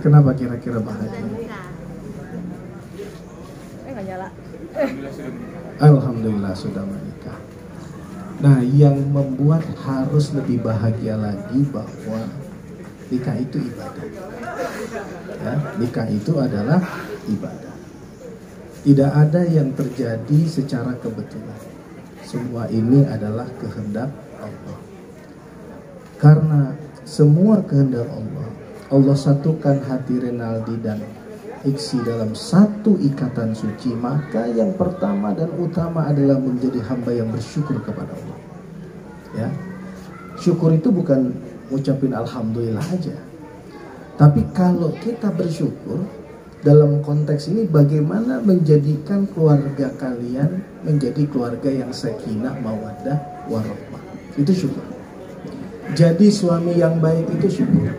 Kenapa kira-kira bahagia? Nggak nyala. Alhamdulillah sudah menikah. Nah, yang membuat harus lebih bahagia lagi bahwa nikah itu ibadah. Ya, nikah itu adalah ibadah. Tidak ada yang terjadi secara kebetulan. Semua ini adalah kehendak Allah. Karena semua kehendak Allah, Allah satukan hati Renaldi dan Iksi dalam satu ikatan suci. Maka yang pertama dan utama adalah menjadi hamba yang bersyukur kepada Allah. Ya, syukur itu bukan ngucapin alhamdulillah aja. Tapi kalau kita bersyukur dalam konteks ini, bagaimana menjadikan keluarga kalian menjadi keluarga yang sakinah, mawaddah, warahmah. Itu syukur. Jadi suami yang baik itu syukur.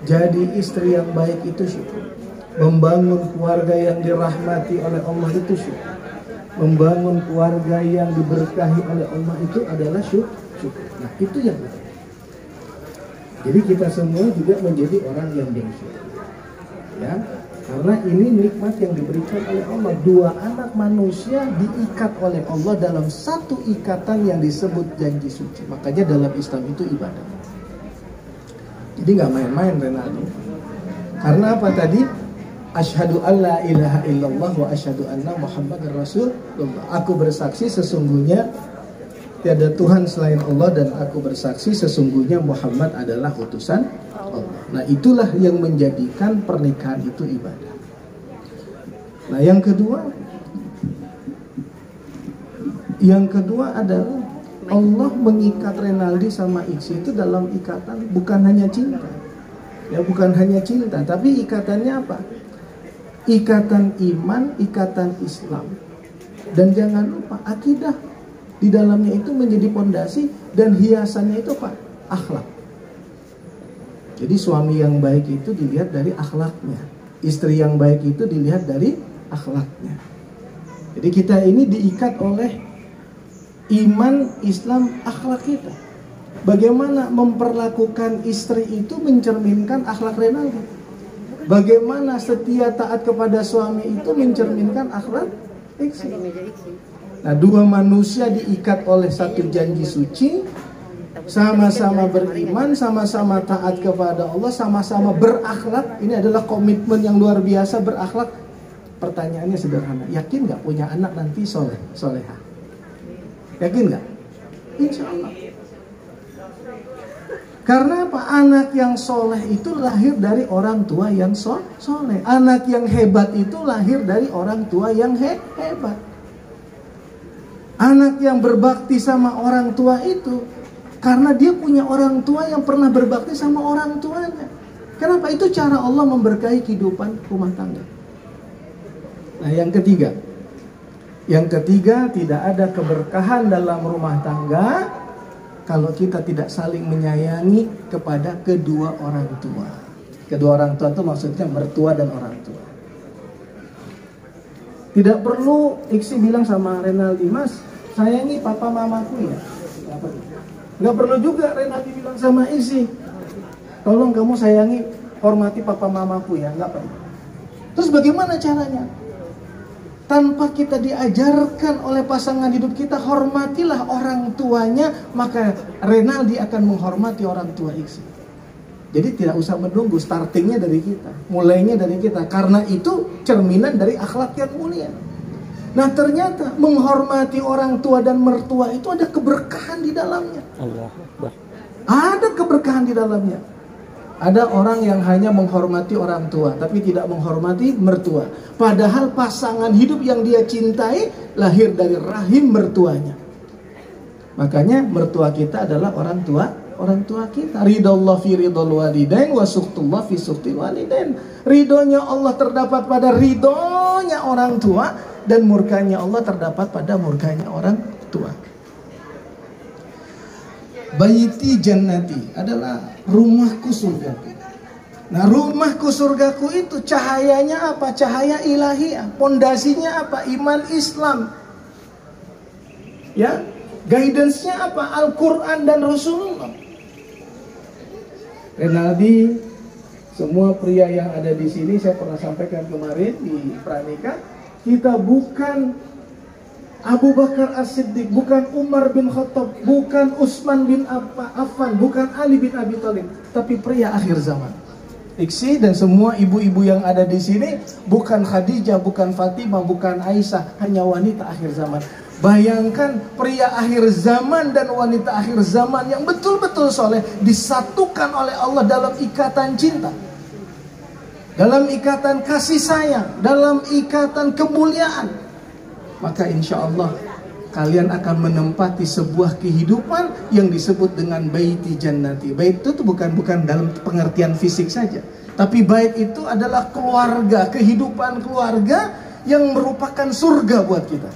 Jadi istri yang baik itu syukur. Membangun keluarga yang dirahmati oleh Allah itu syukur. Membangun keluarga yang diberkahi oleh Allah itu adalah syukur. Nah, itu yang benar. Jadi kita semua juga menjadi orang yang bersyukur. Ya, karena ini nikmat yang diberikan oleh Allah. Dua anak manusia diikat oleh Allah dalam satu ikatan yang disebut janji suci. Makanya dalam Islam itu ibadah. Jadi nggak main-main, Renaldi. Karena apa tadi? Asyhadu alla ilaha illallah wa asyhadu anna Muhammadar Rasulullah. Aku bersaksi sesungguhnya tiada Tuhan selain Allah, dan aku bersaksi sesungguhnya Muhammad adalah utusan Allah. Nah, itulah yang menjadikan pernikahan itu ibadah. Nah, yang kedua adalah Allah mengikat Renaldi sama Iksi itu dalam ikatan bukan hanya cinta. Ya, bukan hanya cinta, tapi ikatannya apa? Ikatan iman, ikatan Islam. Dan jangan lupa akidah di dalamnya itu menjadi pondasi, dan hiasannya itu apa? Akhlak. Jadi suami yang baik itu dilihat dari akhlaknya, istri yang baik itu dilihat dari akhlaknya. Jadi kita ini diikat oleh iman, Islam, akhlak kita. Bagaimana memperlakukan istri itu mencerminkan akhlak Renaldi. Bagaimana setia taat kepada suami itu mencerminkan akhlak Iksi. Nah, dua manusia diikat oleh satu janji suci, sama-sama beriman, sama-sama taat kepada Allah, sama-sama berakhlak. Ini adalah komitmen yang luar biasa, berakhlak. Pertanyaannya sederhana, yakin nggak punya anak nanti soleha? Yakin nggak? Insya Allah. Karena apa? Anak yang soleh itu lahir dari orang tua yang soleh. Anak yang hebat itu lahir dari orang tua yang hebat. Anak yang berbakti sama orang tua itu karena dia punya orang tua yang pernah berbakti sama orang tuanya. Kenapa? Itu cara Allah memberkahi kehidupan rumah tangga. Nah, yang ketiga, tidak ada keberkahan dalam rumah tangga kalau kita tidak saling menyayangi kepada kedua orang tua. Kedua orang tua itu maksudnya mertua dan orang tua. Tidak perlu Iksi bilang sama Renaldi, Mas, sayangi papa mamaku ya. Nggak perlu juga Renaldi bilang sama Iksi, tolong kamu sayangi, hormati papa mamaku ya. Nggak perlu. Terus bagaimana caranya? Tanpa kita diajarkan oleh pasangan hidup kita, hormatilah orang tuanya, maka Renaldi akan menghormati orang tua Iksi. Jadi tidak usah menunggu, startingnya dari kita, mulainya dari kita. Karena itu cerminan dari akhlak yang mulia. Nah, ternyata menghormati orang tua dan mertua itu ada keberkahan di dalamnya. Allah. Ada keberkahan di dalamnya. Ada orang yang hanya menghormati orang tua tapi tidak menghormati mertua. Padahal pasangan hidup yang dia cintai lahir dari rahim mertuanya. Makanya mertua kita adalah orang tua kita. Ridallah fi ridal walidain wa suhtullah fi suhtil walidain. Ridhonya Allah terdapat pada ridhonya orang tua, dan murkanya Allah terdapat pada murkanya orang tua. Baiti jannati adalah rumahku surgaku. Nah, rumahku surgaku itu cahayanya apa? Cahaya ilahiyah. Pondasinya apa? Iman Islam. Ya, guidance-nya apa? Al-Quran dan Rasulullah. Renaldi Semua pria yang ada di sini, saya pernah sampaikan kemarin di pranikah, kita bukan Abu Bakar As-Siddiq, bukan Umar bin Khattab, bukan Utsman bin Affan, bukan Ali bin Abi Thalib, tapi pria akhir zaman. Iksi dan semua ibu-ibu yang ada di sini bukan Khadijah, bukan Fatimah, bukan Aisyah, hanya wanita akhir zaman. Bayangkan pria akhir zaman dan wanita akhir zaman yang betul-betul soleh disatukan oleh Allah dalam ikatan cinta, dalam ikatan kasih sayang, dalam ikatan kemuliaan. Maka insya Allah kalian akan menempati sebuah kehidupan yang disebut dengan baiti jannati. Bait itu bukan dalam pengertian fisik saja, tapi bait itu adalah keluarga, kehidupan keluarga yang merupakan surga buat kita.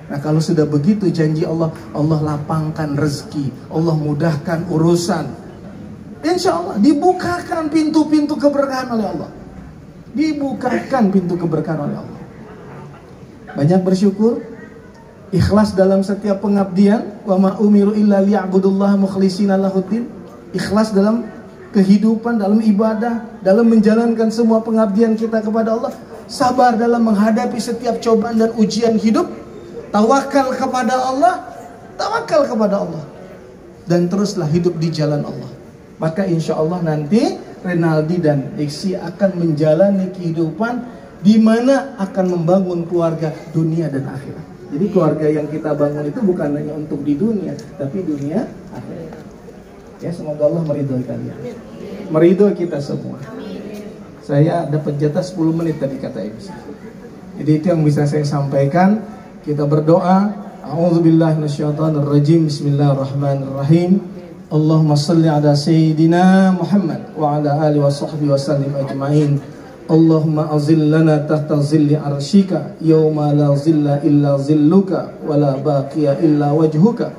Nah kalau sudah begitu janji Allah, Allah lapangkan rezeki, Allah mudahkan urusan. Insya Allah dibukakan pintu-pintu keberkahan oleh Allah. Dibukakan pintu keberkahan oleh Allah. Banyak bersyukur, ikhlas dalam setiap pengabdian. Wa ma umiru illa liya'budullaha mukhlishina lahuddin. Ikhlas dalam kehidupan, dalam ibadah, dalam menjalankan semua pengabdian kita kepada Allah. Sabar dalam menghadapi setiap cobaan dan ujian hidup. Tawakal kepada Allah, tawakal kepada Allah, dan teruslah hidup di jalan Allah. Maka insya Allah nanti Renaldi dan Diksi akan menjalani kehidupan di mana akan membangun keluarga dunia dan akhirat. Jadi keluarga yang kita bangun itu bukan hanya untuk di dunia, tapi dunia akhirat. Ya, semoga Allah meridhoi kalian, meridhoi kita semua. Saya dapat jatah 10 menit tadi kata MC. Jadi itu yang bisa saya sampaikan. Kita berdoa. A'udzubillahi minasyaitonirrajim. Bismillahirrahmanirrahim. Allahumma shalli ala sayyidina Muhammad wa ala alihi wa sahbihi wa sallim ajma'in. Allahumma azillana tahta zilli arsyika yawma la zilla illa zilluka wa la baqiya illa wajhuka.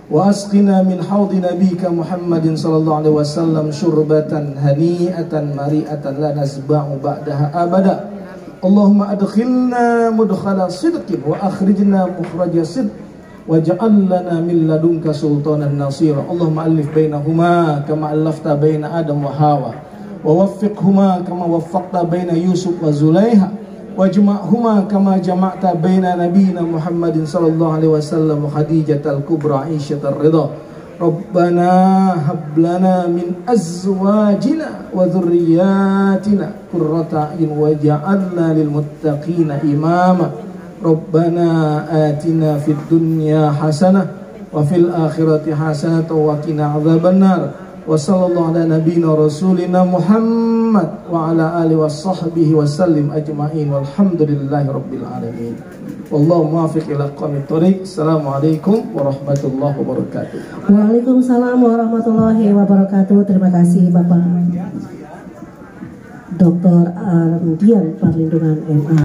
Wa asqina min hawdi nabika Muhammadin sallallahu alaihi wasallam syurbatan hani'atan mari'atan la nazba'u ba'daha abada. Allahumma adkhilna mudkhala sidqin wa akhrijna mukhraja sidq waj'al lana min ladunka sultanan nasira. Allahumma alif bainahuma kama alafta baina Adam wa Hawa wa waffiqhuma kama waffaqta baina Yusuf wa Zulaiha wajma'huma kama jama'ta baina nabiyina Muhammadin sallallahu alaihi wasallam wa Khadijatal kubra Aisyatar ridha. Rabbana hablana min azwajina wa dhurriyyatina qurrata a'yun waj'alna lil muttaqina imama. Rabbana atina fid dunya hasanah wa fil akhirati hasanah wa qina adzabannar. Wa sallallahu ala nabiyyina rasulina Muhammad wa ala alihi wa sahbihi wa sallim ajma'in walhamdulillahi rabbil alamin. Wallahu muwaffiq ila aqwamit thoriq. Assalamualaikum warahmatullahi wabarakatuh. Waalaikumsalam warahmatullahi wabarakatuh. Terima kasih Bapak Dr. Ardian Perlindungan MA.